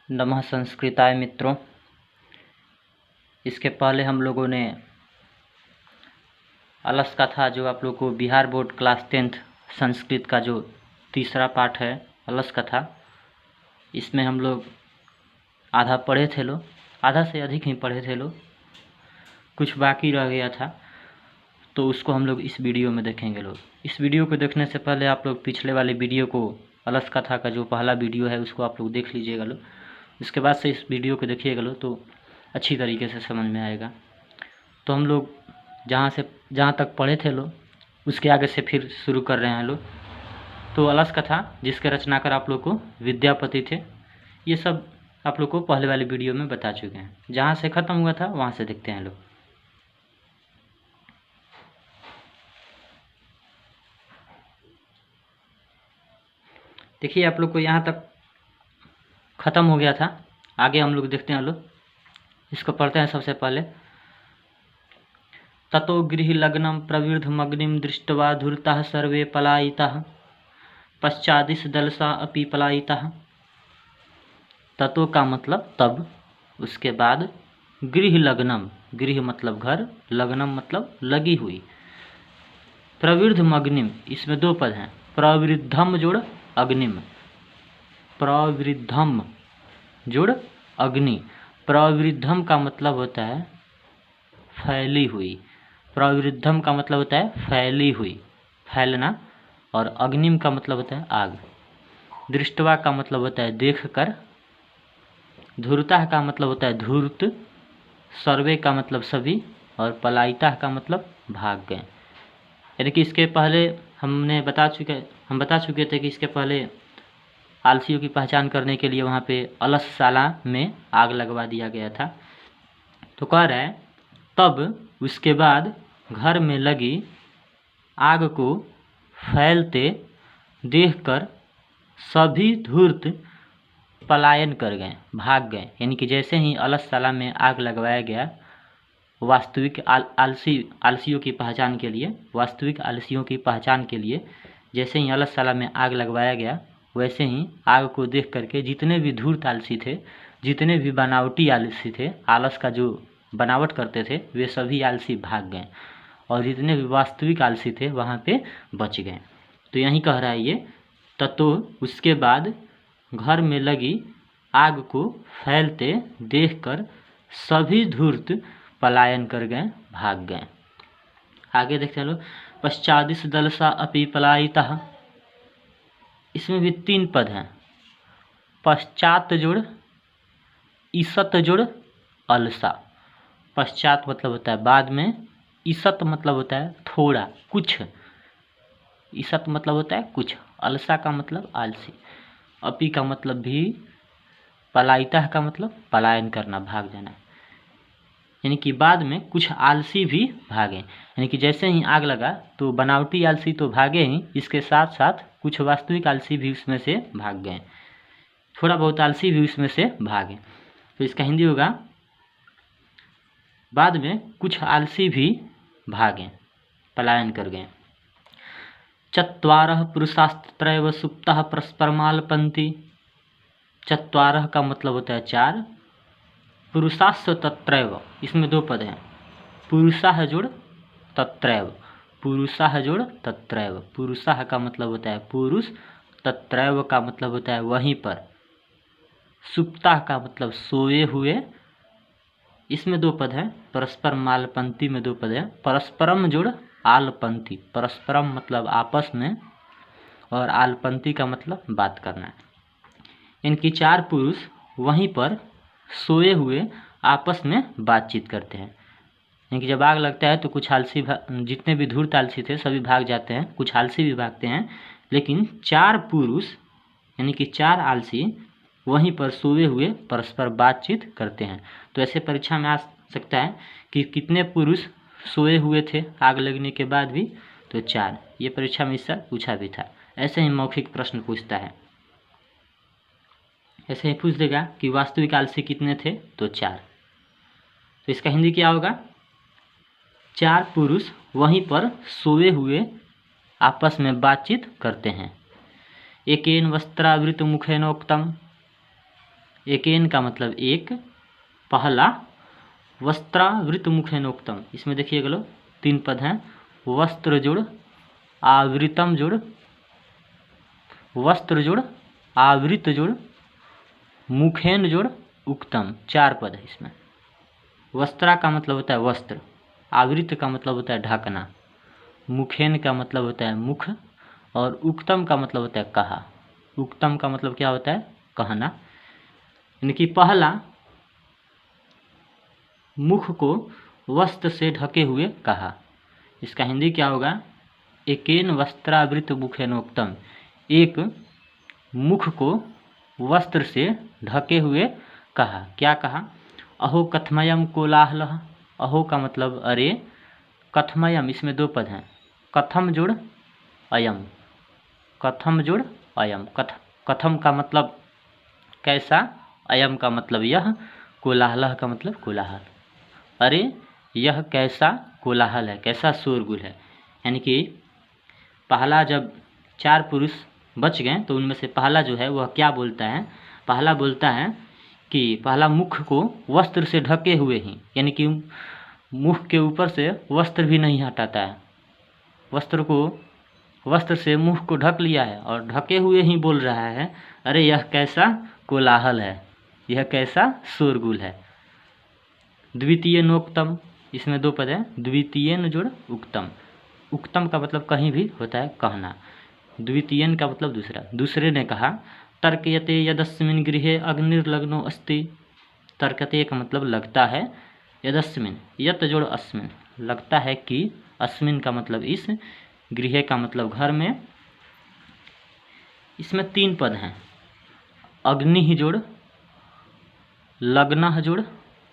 नमः संस्कृताय मित्रों। इसके पहले हम लोगों ने अलस कथा, जो आप लोग को Bihar board class 10th Sanskrit का जो तीसरा पाठ है अलस कथा, इसमें हम लोग आधा पढ़े थे लोग, आधा से अधिक ही पढ़े थे लोग, कुछ बाकी रह गया था, तो उसको हम लोग इस वीडियो में देखेंगे लोग। इस वीडियो को देखने से पहले आप लोग पिछले वाले वीडियो को, अलस कथा का जो पहला वीडियो है उसको आप लोग देख लीजिएगा लोग। इसके बाद से इस वीडियो को देखिएगा लोग तो अच्छी तरीके से समझ में आएगा। तो हम लोग जहाँ तक पढ़े थे लोग, उसके आगे से फिर शुरू कर रहे हैं लोग। तो अलस कथा, जिसके रचनाकार आप लोग को विद्यापति थे, ये सब आप लोग को पहले वाले वीडियो में बता चुके हैं। जहाँ से ख़त्म हुआ था वहाँ से देखते हैं लोग। देखिए, आप लोग को यहाँ तक ख़त्म हो गया था, आगे हम लोग देखते हैं लोग। इसको पढ़ते हैं सबसे पहले। ततो गृहलग्नं प्रवृद्धमग्निं दृष्ट्वा धूर्ताः सर्वे पलायिताः पश्चादिश दलसा अपि पलायिताः। ततो का मतलब तब, उसके बाद, गृहलग्नं, गृह मतलब घर, लग्नम मतलब लगी हुई, प्रवृद्धमग्निम, इसमें दो पद हैं, प्रवृद्धम जोड़ अग्निम, प्रवृद्धम जोड़ अग्नि। प्रवृद्धम का मतलब होता है फैली हुई, प्रवृद्धम का मतलब होता है फैली हुई, फैलना, और अग्निम का मतलब होता है आग। दृष्टवा का मतलब होता है देखकर, धूर्ता का मतलब होता है धूर्त, सर्वे का मतलब सभी, और पलायिता का मतलब भाग गए। यानी कि इसके पहले हम बता चुके थे कि इसके पहले आलसियों की पहचान करने के लिए वहाँ पे अलसशाला में आग लगवा दिया गया था। तो कह रहा है तब उसके बाद घर में लगी आग को फैलते देखकर सभी धूर्त पलायन कर गए, भाग गए। यानी कि जैसे ही अलसशाला में आग लगवाया गया, वास्तविक आलसियों की पहचान के लिए, वास्तविक आलसियों की पहचान के लिए जैसे ही अलसशाला में आग लगवाया गया, वैसे ही आग को देख करके जितने भी धूर्त आलसी थे, जितने भी बनावटी आलसी थे, आलस का जो बनावट करते थे, वे सभी आलसी भाग गए, और जितने भी वास्तविक आलसी थे वहाँ पे बच गए। तो यही कह रहा है ये, ततो उसके बाद घर में लगी आग को फैलते देखकर सभी धूर्त पलायन कर गए, भाग गए। आगे देखते हैं लोग। पश्चादिश दलसा अपि पलायिताः, इसमें भी तीन पद हैं, पश्चात जुड़ ईसत जुड़ अलसा। पश्चात मतलब होता है बाद में, ईसत मतलब होता है थोड़ा, कुछ, ईसत मतलब होता है कुछ, अलसा का मतलब आलसी, अपि का मतलब भी, पलायिता का मतलब पलायन करना, भाग जाना। यानी कि बाद में कुछ आलसी भी भागे। यानी कि जैसे ही आग लगा तो बनावटी आलसी तो भागे ही, इसके साथ साथ कुछ वास्तविक आलसी भी उसमें से भाग गए, थोड़ा बहुत आलसी भी उसमें से भागे। तो इसका हिंदी होगा, बाद में कुछ आलसी भी भागे, पलायन कर गए। चत्वारः पुरुषास्त्रैव सुप्तः परस्परमालपन्ति। चत्वारः का मतलब होता है चार, पुरुषास्त्र तत्रैव, इसमें दो पद हैं, पुरुषाः जोड़ तत्रैव, पुरुषाः जोड़ तत्रैव। पुरुषाः का मतलब होता है पुरुष, तत्रैव का मतलब होता है वहीं पर, सुप्ताः का मतलब सोए हुए, इसमें दो पद हैं, परस्पर मालपंथी में दो पद हैं, परस्परम जोड़ आलपंथी, परस्परम मतलब आपस में, और आलपंथी का मतलब बात करना है। इनकी चार पुरुष वहीं पर सोए हुए आपस में बातचीत करते हैं। यानी कि जब आग लगता है तो कुछ आलसी, जितने भी धूर्त आलसी थे सभी भाग जाते हैं, कुछ आलसी भी भागते हैं, लेकिन चार पुरुष यानी कि चार आलसी वहीं पर सोए हुए परस्पर बातचीत करते हैं। तो ऐसे परीक्षा में आ सकता है कि कितने पुरुष सोए हुए थे आग लगने के बाद भी, तो चार। ये परीक्षा में इससे पूछा भी था। ऐसे ही मौखिक प्रश्न पूछता है, ऐसे ही पूछ देगा कि वास्तविक आलसी कितने थे, तो चार। तो इसका हिंदी क्या होगा, चार पुरुष वहीं पर सोए हुए आपस में बातचीत करते हैं। एकेन वस्त्रावृत मुखेनोक्तम, एकेन का मतलब एक, पहला वस्त्रावृत मुखेनोक्तम, इसमें देखिए गलो 3 पद हैं, वस्त्र जुड़, आवृतम जुड़, वस्त्र जुड़, आवृत जुड़, मुखेन जुड़, उक्तम, 4 पद है इसमें। वस्त्रा का मतलब होता है वस्त्र, आवृत का मतलब होता है ढकना, मुखेन का मतलब होता है मुख, और उक्तम का मतलब होता है कहा। उक्तम का मतलब क्या होता है? कहना। यानी कि पहला मुख को वस्त्र से ढके हुए कहा। इसका हिंदी क्या होगा? एकेन वस्त्रावृत मुखेनोक्तम, एक मुख को वस्त्र से ढके हुए कहा। क्या कहा? अहो कथमयम कोलाहलः, अहो का मतलब अरे, कथमयम इसमें 2 पद हैं, कथम जुड़ अयम, कथम जुड़ अयम, कथम का मतलब कैसा, अयम का मतलब यह, कोलाहलः का मतलब कोलाहल। अरे यह कैसा कोलाहल है, कैसा शोरगुल है। यानी कि पहला जब 4 पुरुष बच गए तो उनमें से पहला जो है वह क्या बोलता है? पहला बोलता है कि पहला मुख को वस्त्र से ढके हुए ही, यानी कि मुख के ऊपर से वस्त्र भी नहीं हटाता है, वस्त्र से मुख को ढक लिया है और ढके हुए ही बोल रहा है, अरे यह कैसा कोलाहल है, यह कैसा शोरगुल है। द्वितीय नोक्तम, इसमें 2 पद है, द्वितीय न जोड़ उक्तम। उक्तम का मतलब कहीं भी होता है कहना, द्वितीयन का मतलब दूसरा। दूसरे ने कहा, तर्कयते यदस्मिन् गृहे अग्निर्लग्नो अस्ति। तर्कते का मतलब लगता है, यदस्मिन् यत जोड़ अस्मिन्, लगता है कि, अस्मिन् का मतलब इस, गृह का मतलब घर में। इसमें 3 पद हैं, अग्नि जोड़ लग्न जोड़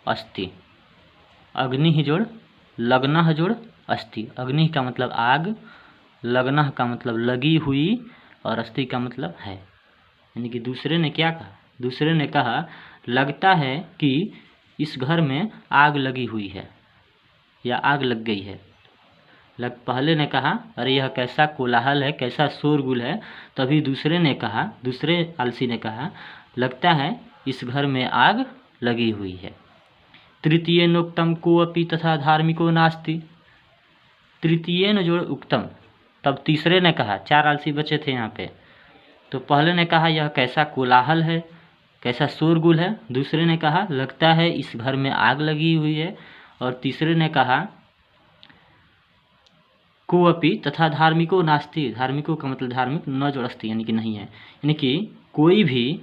अस्ति, अग्नि जोड़ लग्न जोड़ अस्ति। अग्नि का मतलब आग, लग्न का मतलब लगी हुई, और अस्ति का मतलब है। यानी कि दूसरे ने क्या कहा? दूसरे ने कहा लगता है कि इस घर में आग लगी हुई है या आग लग गई है। पहले ने कहा अरे यह कैसा कोलाहल है, कैसा शोरगुल है। तभी दूसरे ने कहा, दूसरे आलसी ने कहा लगता है इस घर में आग लगी हुई है। तृतीय नोक्तम को अपि तथा धार्मिको नास्ति। तृतीय न जोड़ उक्तम, तब तीसरे ने कहा, 4 आलसी बचे थे यहाँ पे। तो पहले ने कहा यह कैसा कोलाहल है, कैसा शोरगुल है। दूसरे ने कहा लगता है इस घर में आग लगी हुई है। और तीसरे ने कहा को अपि तथा धार्मिको नास्ति। धार्मिको का मतलब धार्मिक न जोड़ अस्ति, यानी कि नहीं है, यानी कि कोई भी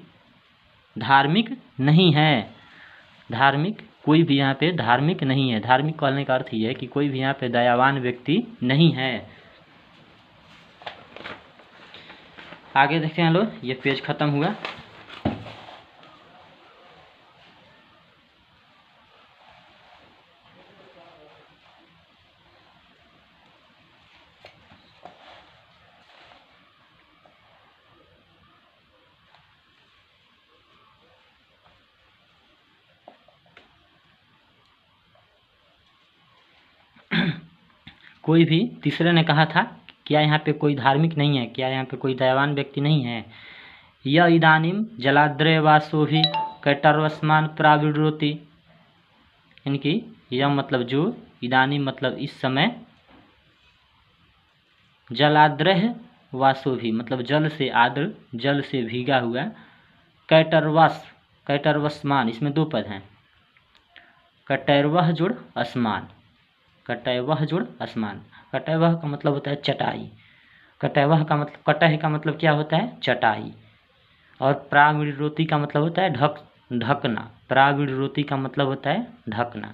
धार्मिक नहीं है। धार्मिक कोई भी यहाँ पे धार्मिक नहीं है। धार्मिक कहने का अर्थ ये है कि कोई भी यहाँ पे दयावान व्यक्ति नहीं है। आगे देखते हैं लोग, ये पेज खत्म हुआ। कोई भी, तीसरे ने कहा था क्या यहाँ पे कोई धार्मिक नहीं है, क्या यहाँ पे कोई दयावान व्यक्ति नहीं है। यह इदानीम जलाद्रयवासोभि कैटर्वस्मान प्राविरोति, यानी कि यह मतलब जो, इदानीम मतलब इस समय, जलाद्रह वासोभि मतलब जल से आद्र, जल से भीगा हुआ, कैटर्वस कैटर्वस्मान, इसमें 2 पद हैं, कटैर्वह जुड़ अस्मान, कटैवह जुड़ अस्मान। कटैवह का मतलब होता है चटाई, कटैवह का मतलब, कटह का मतलब क्या होता है? चटाई। और प्राविरोति का मतलब होता है ढकना, प्राविरोति का मतलब होता है ढकना।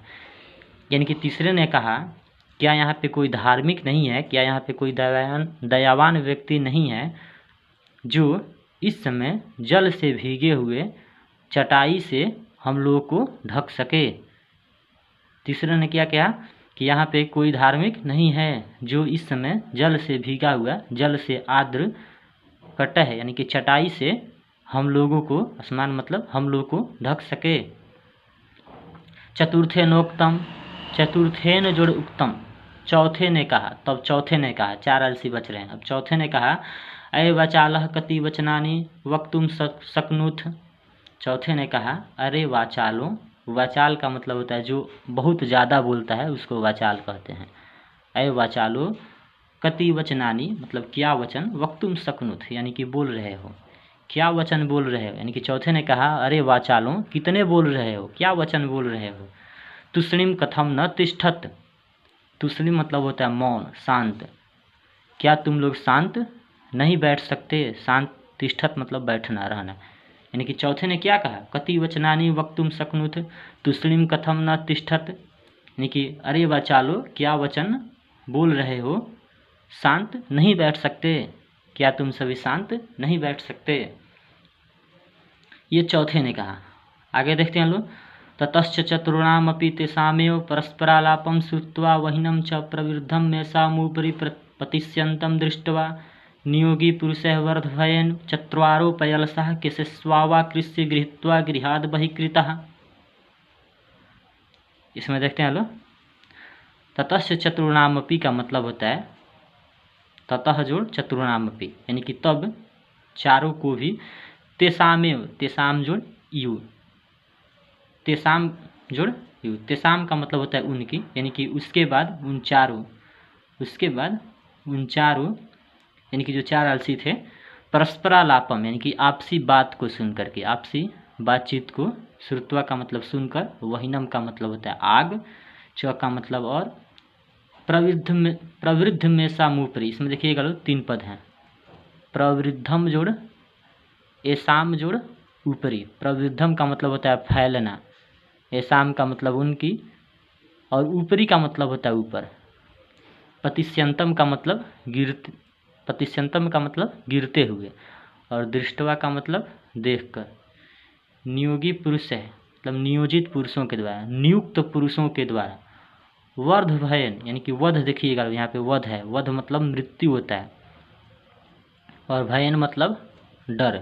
यानी कि तीसरे ने कहा क्या यहाँ पे कोई धार्मिक नहीं है, क्या यहाँ पे कोई दयावान व्यक्ति नहीं है जो इस समय जल से भीगे हुए चटाई से हम लोगों को ढक सके। तीसरे ने क्या कहा कि यहाँ पे कोई धार्मिक नहीं है जो इस समय जल से भीगा हुआ, जल से आर्द्र कटह यानी कि चटाई से हम लोगों को, आसमान मतलब हम लोगों को ढक सके। चतुर्थे नोक्तम, चतुर्थे न जोड़ उक्तम। चौथे ने कहा, तब चौथे ने कहा, 4 आलसी बच रहे हैं। अब चौथे ने कहा, अय वचालह कति वचनानि वक्तुम शक्नुथ। चौथे ने कहा अरे वाचालो, वाचाल का मतलब होता है जो बहुत ज़्यादा बोलता है उसको वाचाल कहते हैं। अय वाचालो कति वचनानी, मतलब क्या वचन, वक्तुम शक्नुत यानी कि बोल रहे हो, क्या वचन बोल रहे हो। यानी कि चौथे ने कहा अरे वाचालो कितने बोल रहे हो, क्या वचन बोल रहे हो। तुष्णिम कथम न तिष्ठत, तुष्णिम मतलब होता है मौन, शांत, क्या तुम लोग शांत नहीं बैठ सकते। शांत, तिष्ठत मतलब बैठना, रहना। यानी कि चौथे ने क्या कहा, कति वचनानी वक्तुम शक्नुत तुष्णिम कथम न तिष्ठत, यानी कि अरे वाचालो क्या वचन बोल रहे हो, शांत नहीं बैठ सकते, क्या तुम सभी शांत नहीं बैठ सकते। ये चौथे ने कहा। आगे देखते हैं लोग। ततश्च चतुर्णामपि तेषामेव परस्परालापं श्रुत्वा वहिनं च प्रवृद्धं मेषामुपरि पतिष्यन्तं दृष्ट्वा नियोगी पुरुषः वर्धभयेन चत्वारो पयलसः केशस्वावाकृष्य गृहीत्वा गृहाद् बहिकृतः। इसमें देखते हैं लोग। ततश्च चतुर्णामपि का मतलब होता है ततः जोड़ चतुर्णामपि, यानी कि तब चारों को भी, तेषामेव, तेषाम जोड़ यू, तेषाम जोड़ यू, तेषाम का मतलब होता है उनकी, यानी कि उसके बाद उन चारों, उसके बाद उन चारों यानी कि जो चार आलसी थे, परस्परालापम यानी कि आपसी बात को सुन करके, आपसी बातचीत को, श्रुत्वा का मतलब सुनकर, वहिनम का मतलब होता है आग, च का मतलब और, प्रवृद्ध में सामुपरी, इसमें देखिएगा लोग 3 पद हैं। प्रवृद्धम जोड़ एसाम जोड़ ऊपरी, प्रवृद्धम का मतलब होता है फैलना, एसाम का मतलब उनकी, और ऊपरी का मतलब होता है ऊपर। पतिष्यंतम का मतलब गिरते, पतिष्यंतम का मतलब गिरते हुए, और दृष्टवा का मतलब देखकर। नियोगी पुरुष है मतलब नियोजित पुरुषों के द्वारा, नियुक्त पुरुषों के द्वारा। वर्ध भयन यानी कि वध, देखिएगा यहाँ पे वध है, वध मतलब मृत्यु होता है, और भयन मतलब डर,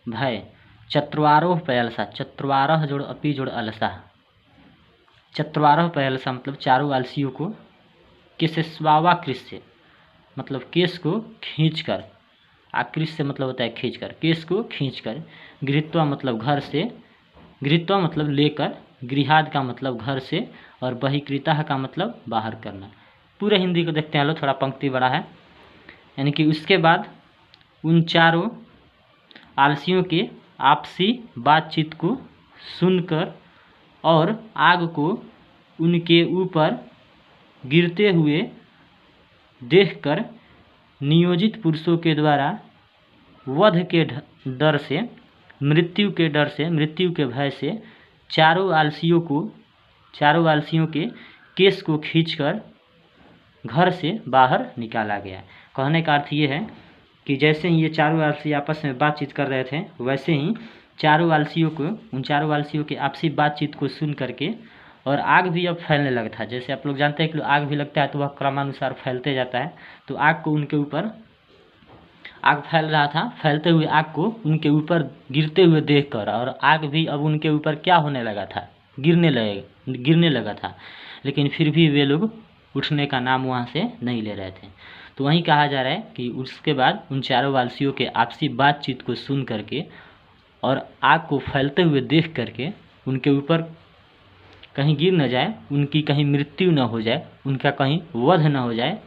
भय। चत्वारोह पयलसा, चत्वारह जोड़ अपी जोड़ अलसा, चत्वारह पयलसा मतलब चारों आलसियों को, केशस्वावाकृष्य मतलब केस को खींचकर, आकृष्य मतलब होता है खींचकर, केस को खींचकर, गृहीत्वा मतलब घर से, गृहीत्वा मतलब लेकर, गृहाद का मतलब घर से, और बहिकृता का मतलब बाहर करना। पूरे हिंदी को देखते हैं लो, थोड़ा पंक्ति बड़ा है। यानी कि उसके बाद उन चारों आलसियों के आपसी बातचीत को सुनकर और आग को उनके ऊपर गिरते हुए देखकर नियोजित पुरुषों के द्वारा वध के डर से, मृत्यु के डर से, मृत्यु के भय से चारों आलसियों के केस को खींचकर घर से बाहर निकाला गया। कहने का अर्थ ये है कि जैसे ही ये चारों आलसी आपस में बातचीत कर रहे थे, वैसे ही चारों आलसियों को, उन चारों आलसियों की आपसी बातचीत को सुन करके, और आग भी अब फैलने लगा था। जैसे आप लोग जानते हैं कि आग भी लगता है तो वह क्रमानुसार फैलते जाता है, तो आग को उनके ऊपर, आग फैल रहा था, फैलते हुए आग को उनके ऊपर गिरते हुए देखकर, और आग भी अब उनके ऊपर क्या होने लगा था, गिरने लगा था, लेकिन फिर भी वे लोग उठने का नाम वहाँ से नहीं ले रहे थे। तो वहीं कहा जा रहा है कि उसके बाद उन चारों वालसियों के आपसी बातचीत को सुन करके और आग को फैलते हुए देख करके उनके ऊपर कहीं गिर न जाए, उनकी कहीं मृत्यु न हो जाए, उनका कहीं वध न हो जाए,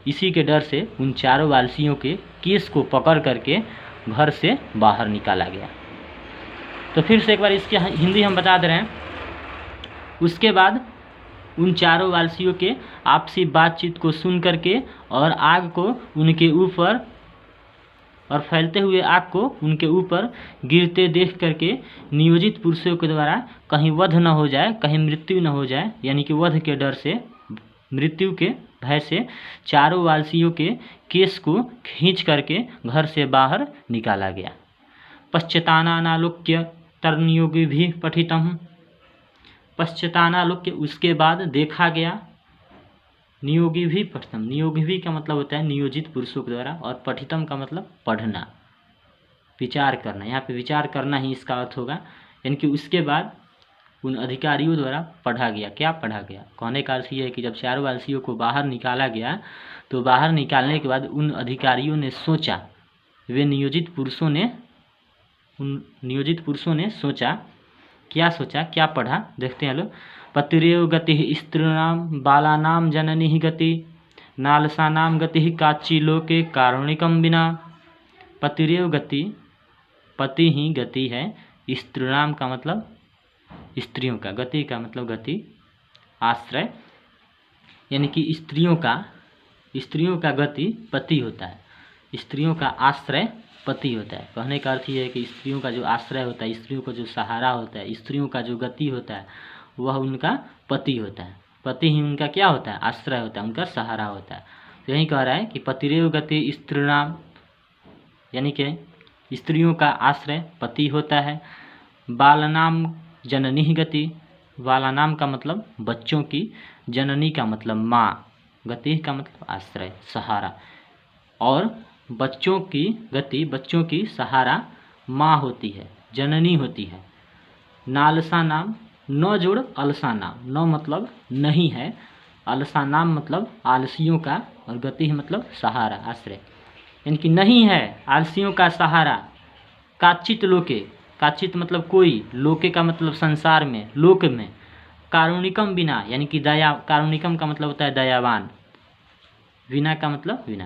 इसी के डर से उन चारों वालसियों के केस को पकड़ करके घर से बाहर निकाला गया। तो फिर से एक बार इसकी हिंदी हम बता दे रहे हैं। उसके बाद उन चारों वालसियों के आपसी बातचीत को सुन करके और आग को उनके ऊपर, और फैलते हुए आग को उनके ऊपर गिरते देख करके नियोजित पुरुषों के द्वारा कहीं वध न हो जाए, कहीं मृत्यु न हो जाए, यानी कि वध के डर से, मृत्यु के भय से चारों वालसियों के केस को खींच करके घर से बाहर निकाला गया। पश्चातानालोक्य तर्नियोगी भी पठितम, पश्चातानालोक्य उसके बाद देखा गया, नियोगी भी पठितम, नियोगी भी का मतलब होता है नियोजित पुरुषों के द्वारा, और पठितम का मतलब पढ़ना, विचार करना, यहाँ पे विचार करना ही इसका अर्थ होगा। यानी कि उसके बाद उन अधिकारियों द्वारा पढ़ा गया। क्या पढ़ा गया, कहने का अर्थ ये है कि जब चारों वालसियों को बाहर निकाला गया, तो बाहर निकालने के बाद उन अधिकारियों ने सोचा, वे नियोजित पुरुषों ने उन नियोजित पुरुषों ने सोचा, क्या पढ़ा, देखते हैं लोग। पतिरेव गति स्त्रीणाम बालानाम जननी गति नालसानाम गति काची लोके कारुणिकम बिना। पतिरेव गति, पति ही गति है, स्त्रीणाम का मतलब स्त्रियों का, गति का मतलब गति, आश्रय यानी कि स्त्रियों का गति पति होता है, स्त्रियों का आश्रय पति होता है। कहने का अर्थ ये है कि स्त्रियों का जो आश्रय होता है, स्त्रियों का जो सहारा होता है, स्त्रियों का जो गति होता है वह उनका पति होता है। पति ही उनका क्या होता है, आश्रय होता है, उनका सहारा होता है। तो यही कह रहा है कि पतिरेव गति स्त्रीणाम, यानी कि स्त्रियों का आश्रय पति होता है। बालनाम जननी गति, बालानाम का मतलब बच्चों की, जननी का मतलब माँ, गति का मतलब आश्रय सहारा, और बच्चों की गति, बच्चों की सहारा माँ होती है, जननी होती है। नालसा नाम, न जोड़ अलसा नाम, न मतलब नहीं है, अलसा नाम मतलब आलसियों का, और गति मतलब सहारा, आश्रय, यानी कि नहीं है आलसियों का सहारा। काचित लोके, काचित मतलब कोई, लोके का मतलब संसार में, लोक में, कारुणिकम बिना यानी कि दया, कारुणिकम का मतलब होता है दयावान, बिना का मतलब बिना,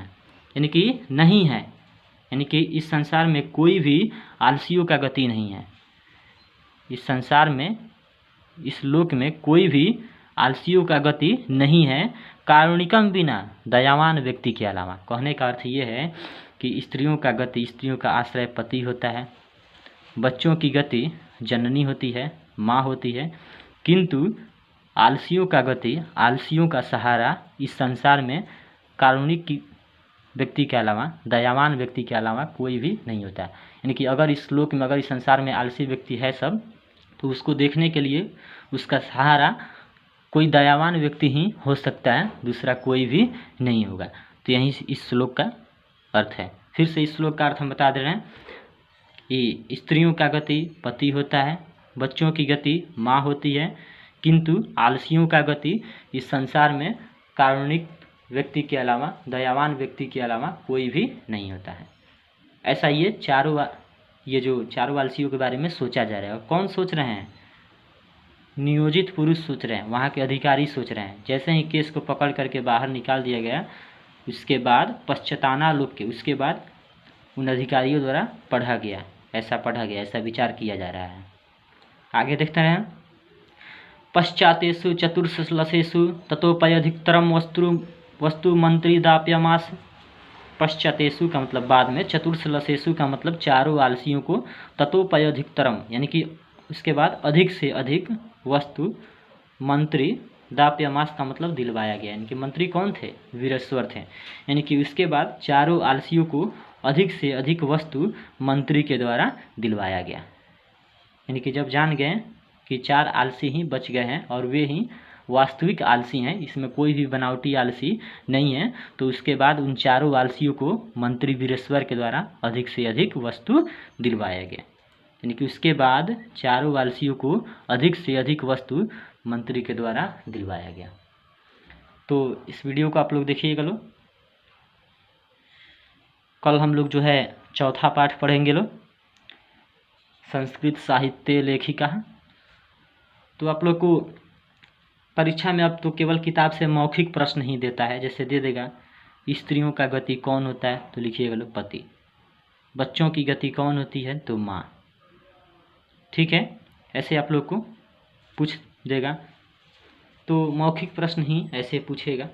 यानी कि नहीं है, यानी कि इस संसार में कोई भी आलसियों का गति नहीं है। इस संसार में, इस लोक में कोई भी आलसियों का गति नहीं है, कारुणिकम बिना, दयावान व्यक्ति के अलावा। कहने का अर्थ ये है कि स्त्रियों का गति, स्त्रियों का आश्रय पति होता है, बच्चों की गति जननी होती है, माँ होती है, किंतु आलसियों का गति, आलसियों का सहारा इस संसार में कारुणिक व्यक्ति के अलावा, दयावान व्यक्ति के अलावा कोई भी नहीं होता है। यानी कि अगर इस लोक में, अगर इस संसार में आलसी व्यक्ति है सब, तो उसको देखने के लिए उसका सहारा कोई दयावान व्यक्ति ही हो सकता है, दूसरा कोई भी नहीं होगा। तो यही इस श्लोक का अर्थ है। फिर से इस श्लोक का अर्थ हम बता दे रहे हैं कि स्त्रियों का गति पति होता है, बच्चों की गति माँ होती है, किंतु आलसियों का गति इस संसार में कारुणिक व्यक्ति के अलावा, दयावान व्यक्ति के अलावा कोई भी नहीं होता है। ऐसा ये जो चारों आलसियों के बारे में सोचा जा रहा है। और कौन सोच रहे हैं, नियोजित पुरुष सोच रहे हैं, वहाँ के अधिकारी सोच रहे हैं। जैसे ही केस को पकड़ करके बाहर निकाल दिया गया, उसके बाद उन अधिकारियों द्वारा पढ़ा गया, ऐसा विचार किया जा रहा है। आगे देखते हैं। पश्चातेषु चतुर्श्लसेषु ततोपयधिकतरम वस्तु मंत्री दाप्यमास। पश्चातेषु का मतलब बाद में, चतुर्श्लसेषु का मतलब चारों आलसियों को, ततोपयधिकतरम यानी कि उसके बाद अधिक से अधिक वस्तु मंत्री दाप्यमास का मतलब दिलवाया गया, यानी कि मंत्री कौन थे, वीरेश्वर थे। यानी कि उसके बाद चारों आलसियों को अधिक से अधिक वस्तु मंत्री के द्वारा दिलवाया गया। यानी कि जब जान गए कि चार आलसी ही बच गए हैं और वे ही वास्तविक आलसी हैं, इसमें कोई भी बनावटी आलसी नहीं है, तो उसके बाद उन चारों आलसियों को मंत्री वीरेश्वर के द्वारा अधिक से अधिक वस्तु दिलवाया गया। यानी कि उसके बाद चारों आलसियों को अधिक से अधिक वस्तु मंत्री के द्वारा दिलवाया गया। तो इस वीडियो को आप लोग देखिएगा लोग। कल हम लोग जो है चौथा पाठ पढ़ेंगे लोग, संस्कृत साहित्य लेखिका। तो आप लोग को परीक्षा में अब तो केवल किताब से मौखिक प्रश्न ही देता है। जैसे दे देगा स्त्रियों का गति कौन होता है, तो लिखिएगा लोग पति। बच्चों की गति कौन होती है, तो माँ। ठीक है, ऐसे आप लोग को पूछ देगा। तो मौखिक प्रश्न ही ऐसे पूछेगा।